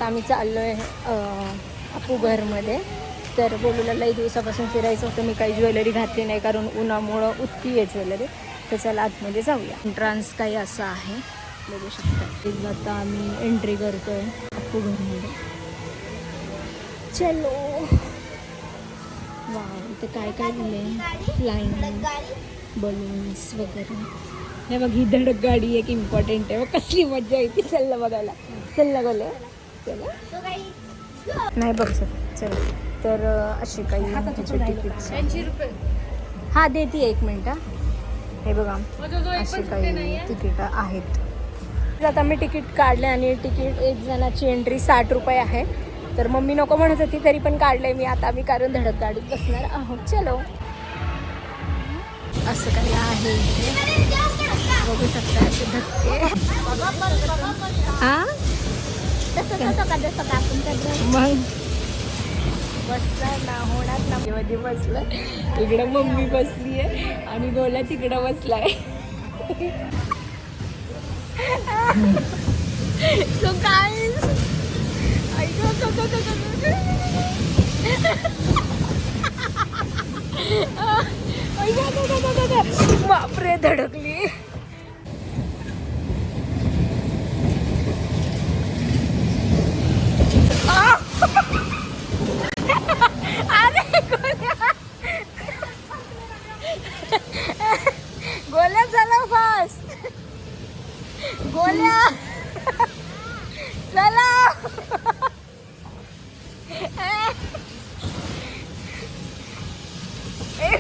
आम्ही चाललो आहे अपूघरमध्ये. तर बोलूला लई दिवसापासून फिरायचं होतं. मी काही ज्वेलरी घातली नाही कारण उन्हामुळं उत्ती आहे ज्वेलरी. तर चला आतमध्ये जाऊया. एंट्रन्स काही असं आहे, बघू शकता. आता आम्ही एंट्री करतोय अपूघरमध्ये. चलो. वा, इथे काय काय दिले, लाईन, बलून्स वगैरे. हे बघ, ही धडक गाडी एक इम्पॉर्टंट आहे. बघ कसली मजा येते. चल बघायला, चल ना बोले. चला नाही बघ सर. चल तर अशी काही तिकीट्स. 80 रुपये. हां देते, एक मिनटं. हे बघा अशी काही तिकीटं आहेत. आता मी तिकीट काढले आणि तिकीट एक जणाची एंट्री 60 रुपये आहे. तर मम्मी नको म्हणत होती तरी पण काढले मी आता. मी कारण धडक गाडीत बसणार आहोत. चलो. असं काही आहे, बघू शकता असे धक्के. हां मग बसणार ना, होणार ना. मध्ये बसलं, इकडं मम्मी बसली आहे आणि गोल्या तिकडं बसलाय. सो गाईज, बापरे धडकली. गोल्या चला फास्ट, गोल्या चला.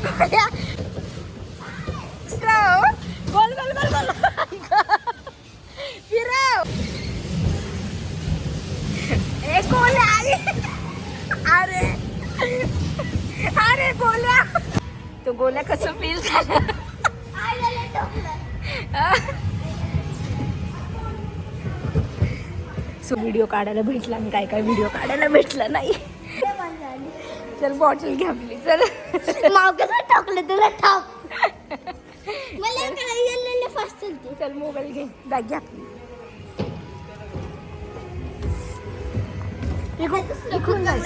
गोल्या गोल गोल गोल गोल फिरव. एक गोल्या आली. अरे अरे गोल्या, तो गोल्या कसं फील झालं. सो व्हिडिओ काढायला भेटला आणि काय काय व्हिडिओ काढायला भेटला नाही. चल बॉटल घ्या आपली. चल माव कसं टाकलं तुला टाक. मला फास्ट चलते. चल मोबाईल घे, बॅग घ्या आपली. इकडून जाऊ.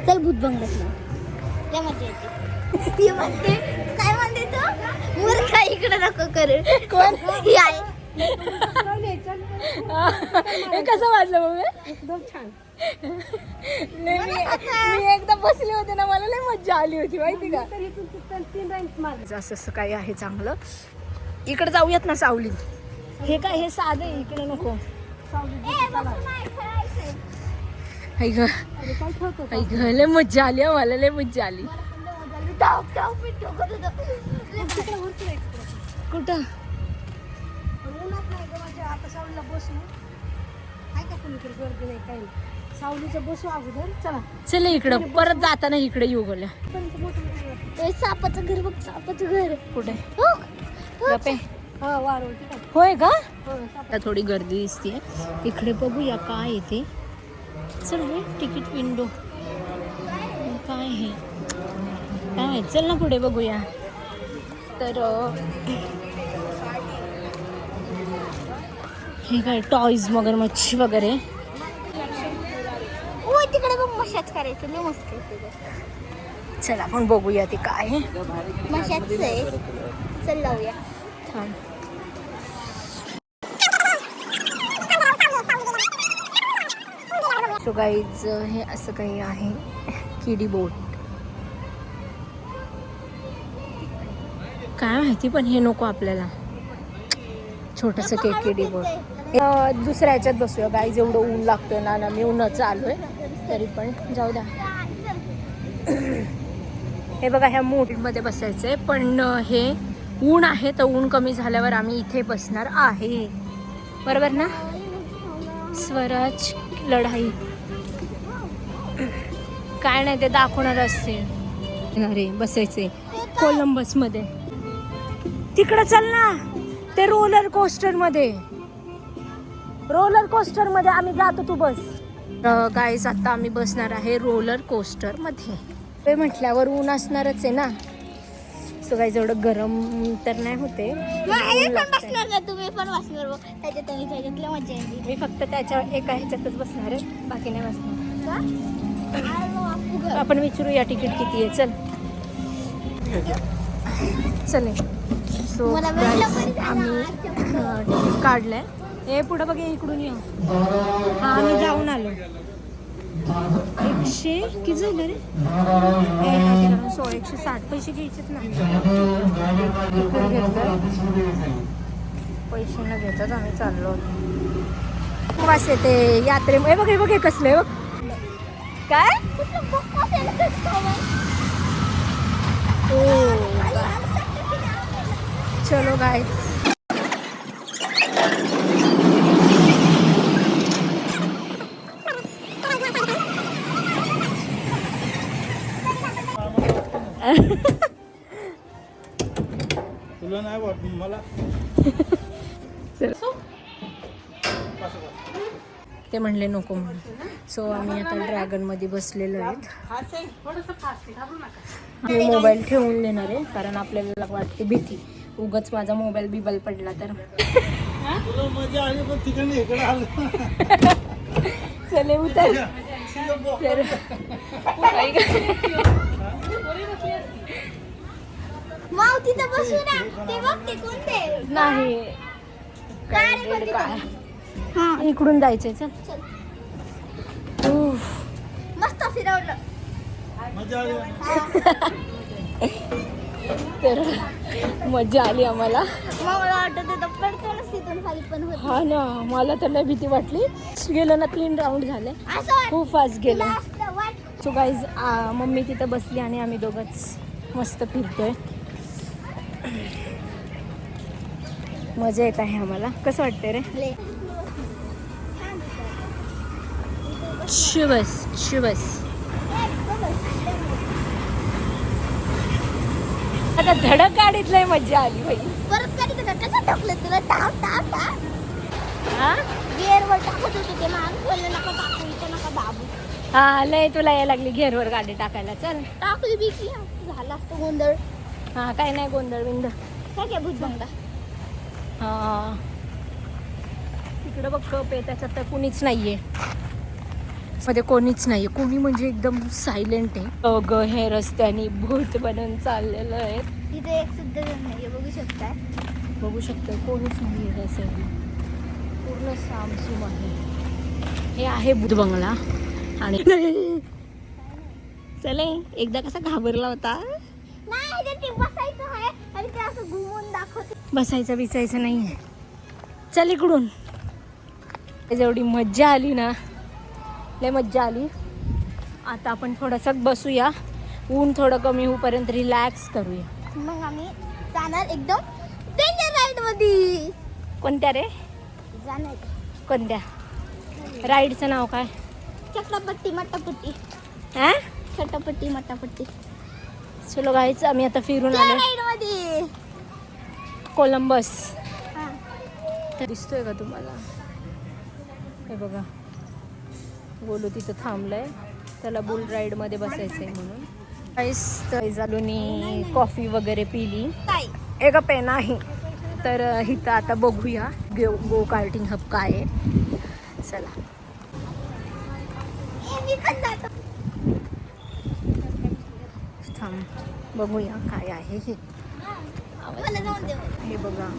चल भूत बंगल्यात त्या मजा येते. ती म्हणते काय म्हणते तू, मूर्ख इकडे नको करू. कोण ही आहे. हे कसं वाटलं मग? एकदम छान. मी एकदा बसले होते ना, मला लय मज्जा आली होती माहिती का. असं असं काही आहे चांगलं. इकडे जाऊयात ना सावलीत. हे काय, हे साधं आहे, इकडे नको. लय मज्जा आली, मला लय मज्जा आली. कुठं सावलीचं बसू अगोदर. चला चल इकडं, परत जाताना इकडे येऊ गोल्या. सापाचं घर बघ, सापाचं घर कुठे गप्पे. होय का. थोडी गर्दी दिसते इकडे. बघूया काय येते. चल रे, तिकीट विंडो काय आहे काय माहित. चल ना पुढे बघूया. तर हे काय टॉयज, मगरमच्छ वगैरे. तिकडे बघ मशाच करायचं, लय मस्त. चल आपण बघूया ते काय आहे. मशाच आहे. चल लावूया. सो गाईज, हे असं काही आहे किडी बोट. काय माहिती, पण हे नको आपल्याला. छोटंसं किडी बोट. दुसऱ्या ह्याच्यात बसूया गाईज. एवढं ऊन लागतोय ना, मी उन्हाचं आलोय तरी पण जाऊ द्या. हे बघा, ह्या मोठमध्ये बसायचंय, पण हे ऊन आहे तर ऊन कमी झाल्यावर आम्ही इथे बसणार आहे. बरोबर ना. स्वराज लढाई काय नाही ते दाखवणार असतील. अरे बसायचे कोलंबस मध्ये. तिकडं चल ना, ते रोलर कोस्टर मध्ये. रोलर कोस्टर मध्ये आम्ही जातो, तू बस. गाईस, आता आम्ही बसणार आहे रोलर कोस्टर मध्ये. ते म्हटल्यावर ऊन असणारच आहे ना. सो काही एवढं गरम तर नाही होते. ऊन लागतंय. बसणार का तुम्ही पण बसणार बघ. त्याच्यातल्या मजा येते. मी फक्त त्याच्या एका ह्याच्यातच बसणार आहे, बाकी नाही बसणार. आपण विचारूया तिकीट किती आहे. चल सो मला वेळेला पण आम्ही तिकीट काढलंय. हे पुढं बघा, इकडून या. हा आम्ही जाऊन आलो. 100 किती झालं रे? 160 पैसे घ्यायचेत ना. तिकीट घेतलं, पैसे न घेतात आम्ही चाललो. वास येते यात्रे. हे बघ, हे बघ, हे कसलं आहे बघ. काय चलो गाइस. तुला नाही वाटत मला. ते म्हणले नको म्हणून. सो आम्ही आता ड्रॅगन मध्ये बसलेलो आहेत. मी मोबाईल ठेवून देणार आहे कारण आपल्याला वाटते भीती, उगाच माझा मोबाईल बिबल पडला तर. तुला मजा आली पण तिकडे इकडे आलं. चले उतर. तर माव तिथं बसू ना. ते बघ ते कोणते नाही काय रे कोणते काय हा इकडून जायचंय. चल. चल. उफ. मस्त फिरवलं. मजा आली. तर मजा आली आम्हाला. मग मला वाटत होतं पडतोच तिथून खाली पण होत. हा ना, मला तर नाही भीती वाटली. गेलं ना 3 राऊंड झाले, असं खूप फास्ट गेलं. वाट. सो गाईज मम्मी तिथं बसली आणि आम्ही दोघंच मस्त फिरतोय. मजा येत आहे आम्हाला. कसं वाटतंय रे? शिवस शिवस. आता धडक गाडीतलंय मजा आली बाई. परत कधी कसं टाकलं तुला टाप टाप टाप. हा गिअरवर टाकत होते ते माणूस बोलले नका टाकू इथं नका दाबू. हा लय तुला यायला लागली घेरवर गाडी टाकायला. चल टाकली बी की झाला असतं गोंधळ. हा काय नाही गोंधळ बिंद. काय काय भूतबंगला. हा तिकडं बघ कप आहे, त्याच्यात तर कोणीच नाहीये. मध्ये कोणीच नाहीये. कोणी म्हणजे एकदम सायलेंट आहे. ग हे रस्त्याने भूत बनून चाललेलं आहे. तिथे एक सुद्धा जण नाहीये बघू शकताय. बघू शकतो कोणीच नाहीये त्या साईडला. पूर्ण सामसूम आहे. हे आहे भूत बंगला. आणि चले एकदा कसा घाबरला होता. नाही ते बसायचं आहे आणि ते असं घुमवून दाखवते. बसायचं बिचायचं नाही आहे. चल इकडून. जेवढी मज्जा आली ना, लय मज्जा आली. आता आपण थोडंसं बसूया, ऊन थोडं कमी होईपर्यंत रिलॅक्स करूया. मग आम्ही जाणार एकदम डेंजर राईड मध्ये. कोणत्या रे? जाणार कोणत्या राईडचं नाव काय? चटापट्टी मटापट्टी. हा चटापट्टी मटापट्टी. चलो गाईच आम्ही आता फिरून आलो राईड मध्ये. कोलंबस. हा. दिसतोय का तुम्हाला? हे बघा गोलू तिथं थांबलंय, त्याला बुल राईड मध्ये बसायचंय म्हणून. गाईस जालूनी कॉफी वगैरे पिली. ताई एक पेन आहे. तर इथं आता बघूया गो कार्टिंग हब काय आहे. चला मी पण जातो. थांब बघूया काय आहे हे. मला जाऊन दे. हे बघा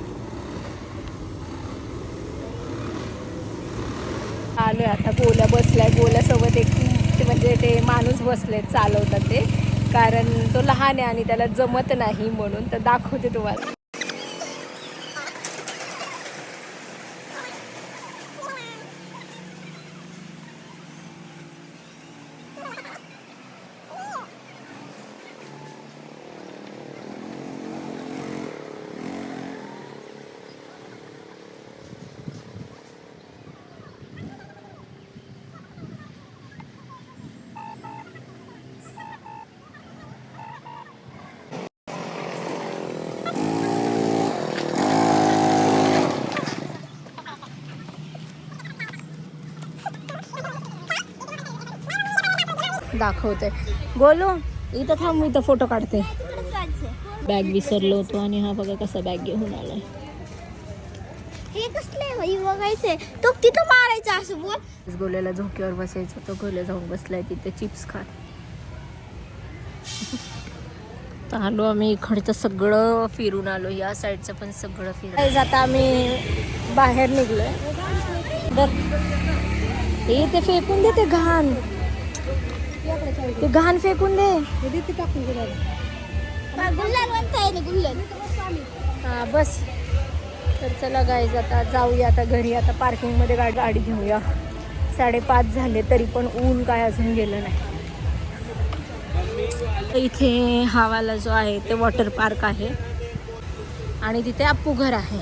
आलोय आता. गोल्या बसलाय, गोल्यासोबत एक म्हणजे ते माणूस बसले चालवतात ते, कारण तो लहान आहे आणि त्याला जमत नाही म्हणून. तर दाखवते तुम्हाला. दाखवते. गोलू इथं थांब, इथं फोटो काढते. बॅग विसरलो होतो आणि हा बघा कसा बॅग घेऊन आलाय. हे कसले बाई बघायचंय तो तिथं मारायचं असं बोल. गोल्याला झोक्यावर बसायचं तो गोल्या जाऊन बसलाय तिथे चिप्स खात. तर आलो आम्ही इकडचं सगळं फिरून आलो, या साईडचं पण सगळं फिरून. आता आम्ही बाहेर निघलोय. हे ते फेकून दे ते घाण, ते घाण फेकून दे. हा बस. तर चला गाईज आता जाऊया आता घरी. आता पार्किंगमध्ये गाडी घेऊया. 5:30 झाले तरी पण ऊन काय अजून गेलं नाही. इथे हावाला जो आहे ते वॉटर पार्क आहे आणि तिथे अप्पू घर आहे.